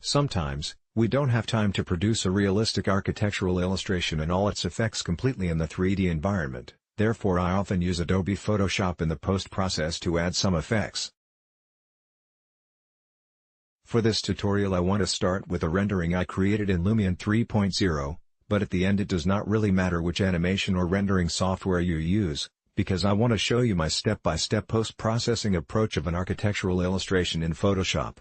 Sometimes, we don't have time to produce a realistic architectural illustration and all its effects completely in the 3D environment, therefore I often use Adobe Photoshop in the post-process to add some effects. For this tutorial I want to start with a rendering I created in Lumion 3.0, but at the end it does not really matter which animation or rendering software you use, because I want to show you my step-by-step post-processing approach of an architectural illustration in Photoshop.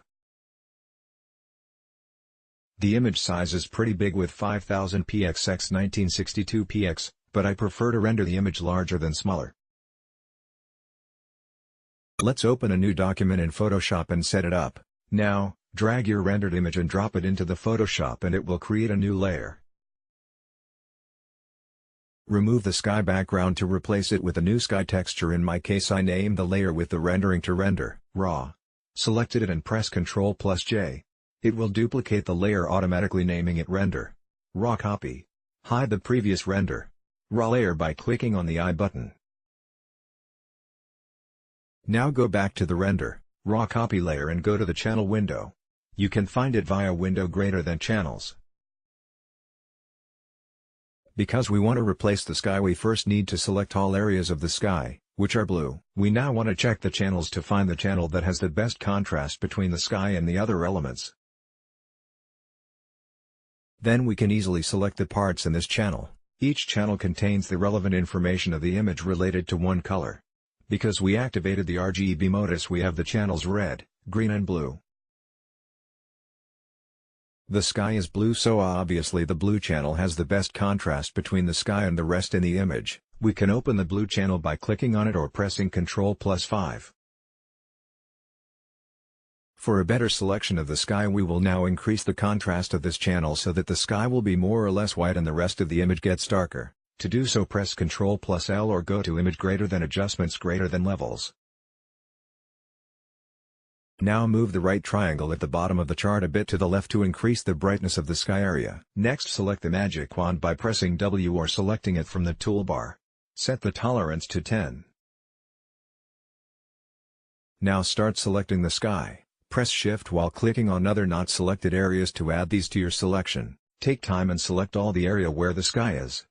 The image size is pretty big with 5000 px x 1962 px, but I prefer to render the image larger than smaller. Let's open a new document in Photoshop and set it up. Now, drag your rendered image and drop it into the Photoshop and it will create a new layer. Remove the sky background to replace it with a new sky texture. In my case I named the layer with the rendering to render, raw. Selected it and press Ctrl+J. It will duplicate the layer automatically, naming it render. Raw copy. Hide the previous render. Raw layer by clicking on the I button. Now go back to the render, raw copy layer and go to the channel window. You can find it via window greater than channels. Because we want to replace the sky we first need to select all areas of the sky, which are blue. We now want to check the channels to find the channel that has the best contrast between the sky and the other elements. Then we can easily select the parts in this channel. Each channel contains the relevant information of the image related to one color. Because we activated the RGB modus, we have the channels red, green and blue. The sky is blue, so obviously the blue channel has the best contrast between the sky and the rest in the image. We can open the blue channel by clicking on it or pressing Ctrl+5. For a better selection of the sky, we will now increase the contrast of this channel so that the sky will be more or less white and the rest of the image gets darker. To do so, press Ctrl+L or go to Image greater than Adjustments greater than Levels. Now move the right triangle at the bottom of the chart a bit to the left to increase the brightness of the sky area. Next, select the magic wand by pressing W or selecting it from the toolbar. Set the tolerance to 10. Now start selecting the sky. Press Shift while clicking on other not selected areas to add these to your selection. Take time and select all the area where the sky is.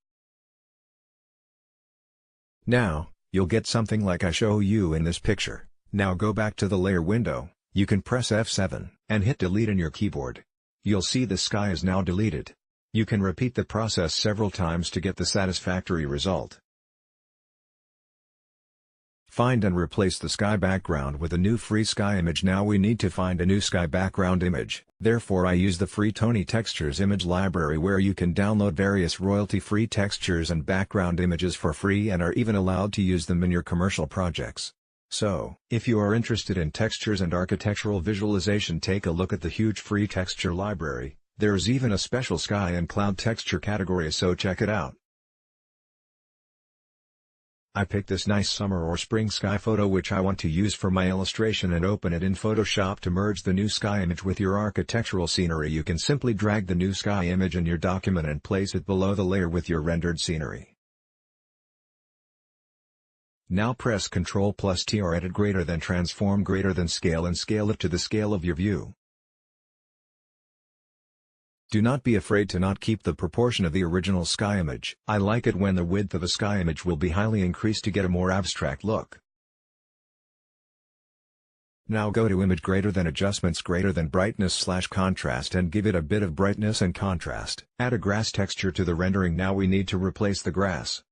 Now, you'll get something like I show you in this picture. Now go back to the layer window. You can press F7 and hit delete on your keyboard. You'll see the sky is now deleted. You can repeat the process several times to get the satisfactory result. Find and replace the sky background with a new free sky image. Now we need to find a new sky background image. Therefore I use the free Tony Textures image library, where you can download various royalty-free textures and background images for free and are even allowed to use them in your commercial projects. So, if you are interested in textures and architectural visualization, take a look at the huge free texture library. There's even a special sky and cloud texture category, so check it out. I picked this nice summer or spring sky photo which I want to use for my illustration and open it in Photoshop. To merge the new sky image with your architectural scenery, you can simply drag the new sky image in your document and place it below the layer with your rendered scenery. Now press Ctrl+T or Edit greater than Transform greater than Scale and scale it to the scale of your view. Do not be afraid to not keep the proportion of the original sky image. I like it when the width of the sky image will be highly increased to get a more abstract look. Now go to Image greater than Adjustments greater than Brightness/Contrast and give it a bit of brightness and contrast. Add a grass texture to the rendering. Now we need to replace the grass.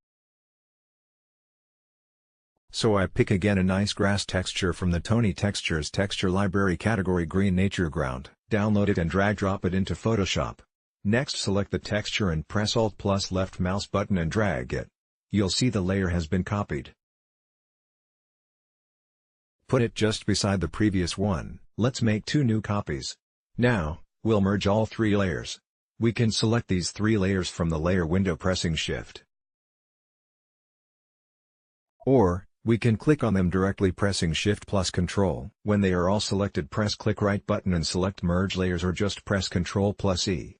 So I pick again a nice grass texture from the Tony Textures texture library category, Green Nature Ground. Download it and drag-drop it into Photoshop. Next, select the texture and press Alt plus left mouse button and drag it. You'll see the layer has been copied. Put it just beside the previous one. Let's make 2 new copies. Now, we'll merge all 3 layers. We can select these 3 layers from the layer window pressing Shift. Or, we can click on them directly pressing Shift plus Control. When they are all selected, press click right button and select Merge Layers, or just press Ctrl+E.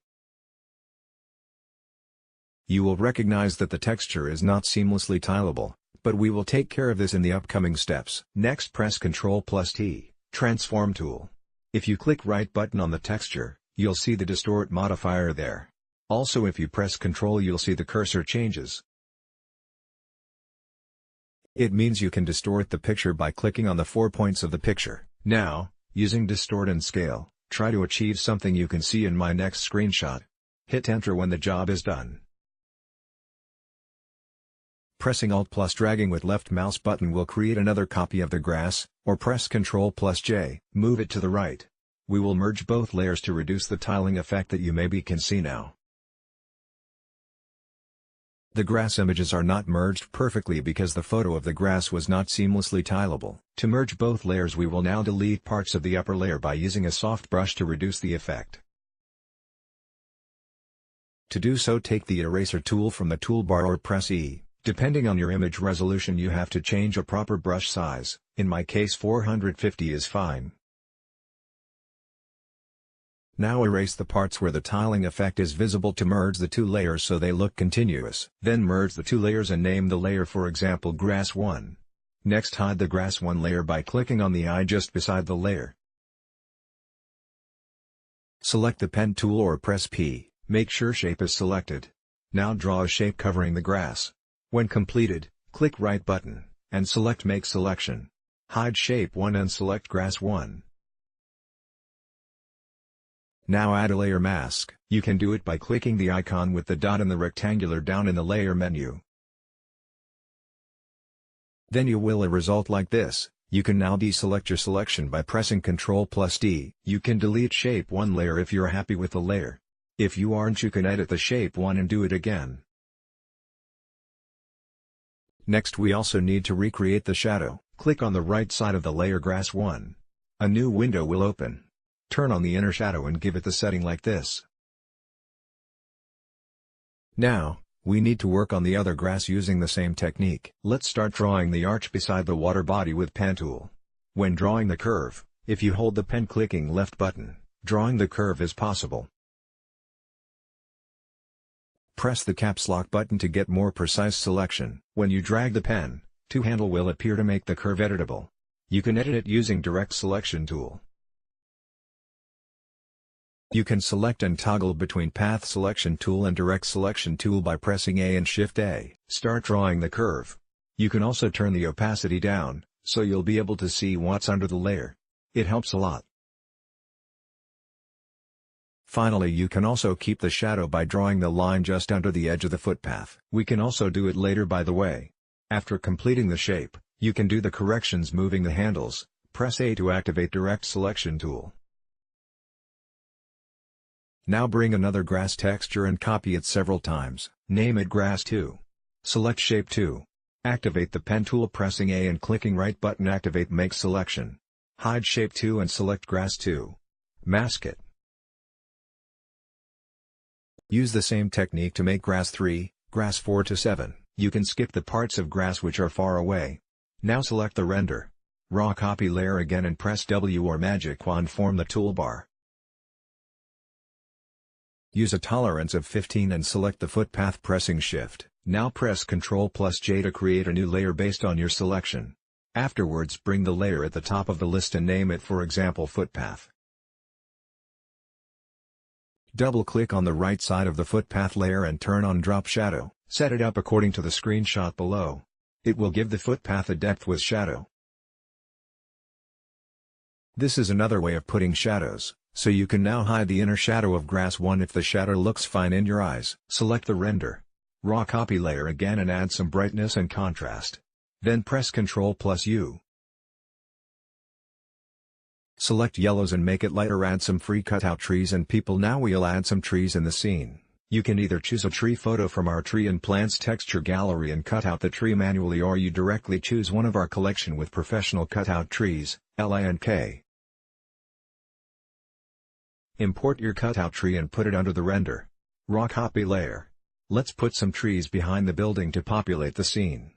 You will recognize that the texture is not seamlessly tileable, but we will take care of this in the upcoming steps. Next, press Ctrl+T, Transform Tool. If you click right button on the texture, you'll see the distort modifier there. Also, if you press Ctrl, you'll see the cursor changes. It means you can distort the picture by clicking on the 4 points of the picture. Now, using distort and scale, try to achieve something you can see in my next screenshot. Hit enter when the job is done. Pressing Alt plus dragging with left mouse button will create another copy of the grass, or press Ctrl plus J, move it to the right. We will merge both layers to reduce the tiling effect that you maybe can see now. The grass images are not merged perfectly because the photo of the grass was not seamlessly tileable. To merge both layers, we will now delete parts of the upper layer by using a soft brush to reduce the effect. To do so, take the eraser tool from the toolbar or press E. Depending on your image resolution, you have to change a proper brush size. In my case 450 is fine. Now erase the parts where the tiling effect is visible to merge the two layers so they look continuous. Then merge the two layers and name the layer, for example Grass 1. Next, hide the Grass 1 layer by clicking on the eye just beside the layer. Select the pen tool or press P, make sure shape is selected. Now draw a shape covering the grass. When completed, click right button, and select Make Selection. Hide Shape 1 and select Grass 1. Now add a layer mask. You can do it by clicking the icon with the dot and the rectangular down in the layer menu. Then you will a result like this. You can now deselect your selection by pressing Ctrl plus D. You can delete Shape 1 layer if you're happy with the layer. If you aren't, you can edit the Shape 1 and do it again. Next, we also need to recreate the shadow. Click on the right side of the layer Grass 1. A new window will open. Turn on the inner shadow and give it the setting like this. Now, we need to work on the other grass using the same technique. Let's start drawing the arch beside the water body with pen tool. When drawing the curve, if you hold the pen clicking left button, drawing the curve is possible. Press the caps lock button to get more precise selection. When you drag the pen, two handle will appear to make the curve editable. You can edit it using direct selection tool. You can select and toggle between Path Selection Tool and Direct Selection Tool by pressing A and Shift A. Start drawing the curve. You can also turn the opacity down, so you'll be able to see what's under the layer. It helps a lot. Finally, you can also keep the shadow by drawing the line just under the edge of the footpath. We can also do it later, by the way. After completing the shape, you can do the corrections moving the handles. Press A to activate Direct Selection Tool. Now bring another grass texture and copy it several times. Name it Grass 2. Select Shape 2. Activate the pen tool pressing A and clicking right button. Activate Make Selection. Hide Shape 2 and select Grass 2. Mask it. Use the same technique to make Grass 3, Grass 4 to 7. You can skip the parts of grass which are far away. Now select the Render. Raw Copy layer again and press W or Magic Wand from the toolbar. Use a tolerance of 15 and select the footpath pressing Shift. Now press Ctrl plus J to create a new layer based on your selection. Afterwards, bring the layer at the top of the list and name it, for example, Footpath. Double-click on the right side of the footpath layer and turn on Drop Shadow. Set it up according to the screenshot below. It will give the footpath a depth with shadow. This is another way of putting shadows, so you can now hide the inner shadow of Grass 1 if the shadow looks fine in your eyes. Select the Render. Raw Copy layer again and add some brightness and contrast. Then press Ctrl plus U. Select yellows and make it lighter. Add some free cutout trees and people. Now we'll add some trees in the scene. You can either choose a tree photo from our Tree and Plants texture gallery and cut out the tree manually, or you directly choose one of our collection with professional cutout trees, LINK. Import your cutout tree and put it under the Render. Raw Copy layer. Let's put some trees behind the building to populate the scene.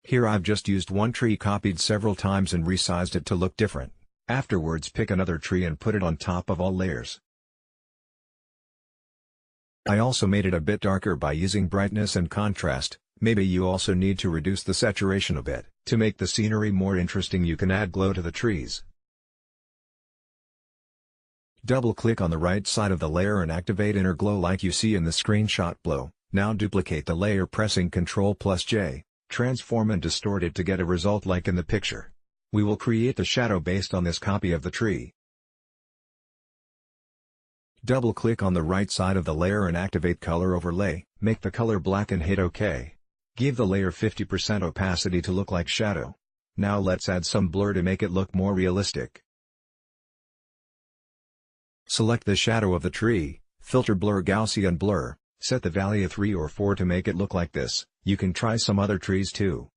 Here I've just used one tree copied several times and resized it to look different. Afterwards, pick another tree and put it on top of all layers. I also made it a bit darker by using brightness and contrast. Maybe you also need to reduce the saturation a bit. To make the scenery more interesting, you can add glow to the trees. Double-click on the right side of the layer and activate Inner Glow like you see in the screenshot below. Now duplicate the layer pressing Ctrl+J, transform and distort it to get a result like in the picture. We will create the shadow based on this copy of the tree. Double-click on the right side of the layer and activate Color Overlay, make the color black and hit OK. Give the layer 50% opacity to look like shadow. Now let's add some blur to make it look more realistic. Select the shadow of the tree, filter Blur Gaussian Blur, set the value 3 or 4 to make it look like this. You can try some other trees too.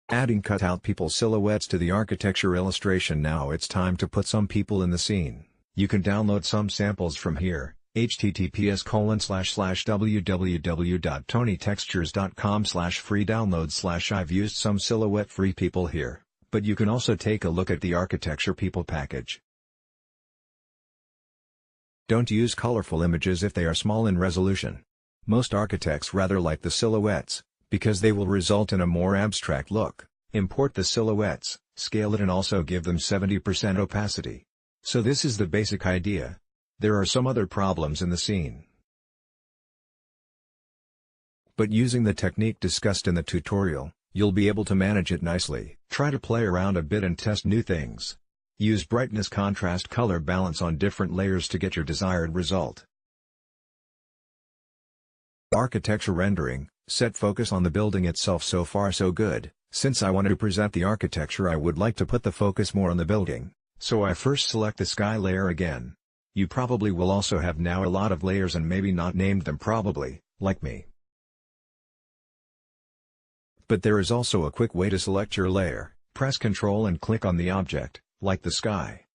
Adding cutout people silhouettes to the architecture illustration. Now it's time to put some people in the scene. You can download some samples from here, https://www.tonytextures.com/free download/. I've used some silhouette free people here, but you can also take a look at the architecture people package. Don't use colorful images if they are small in resolution. Most architects rather like the silhouettes, because they will result in a more abstract look. Import the silhouettes, scale it and also give them 70% opacity. So this is the basic idea. There are some other problems in the scene, but using the technique discussed in the tutorial, you'll be able to manage it nicely. Try to play around a bit and test new things. Use brightness, contrast, color balance on different layers to get your desired result. Architecture rendering, set focus on the building itself. So far so good. Since I want to present the architecture, I would like to put the focus more on the building, so I first select the sky layer again. You probably will also have now a lot of layers and maybe not named them probably, like me. But there is also a quick way to select your layer. Press Ctrl and click on the object, like the sky.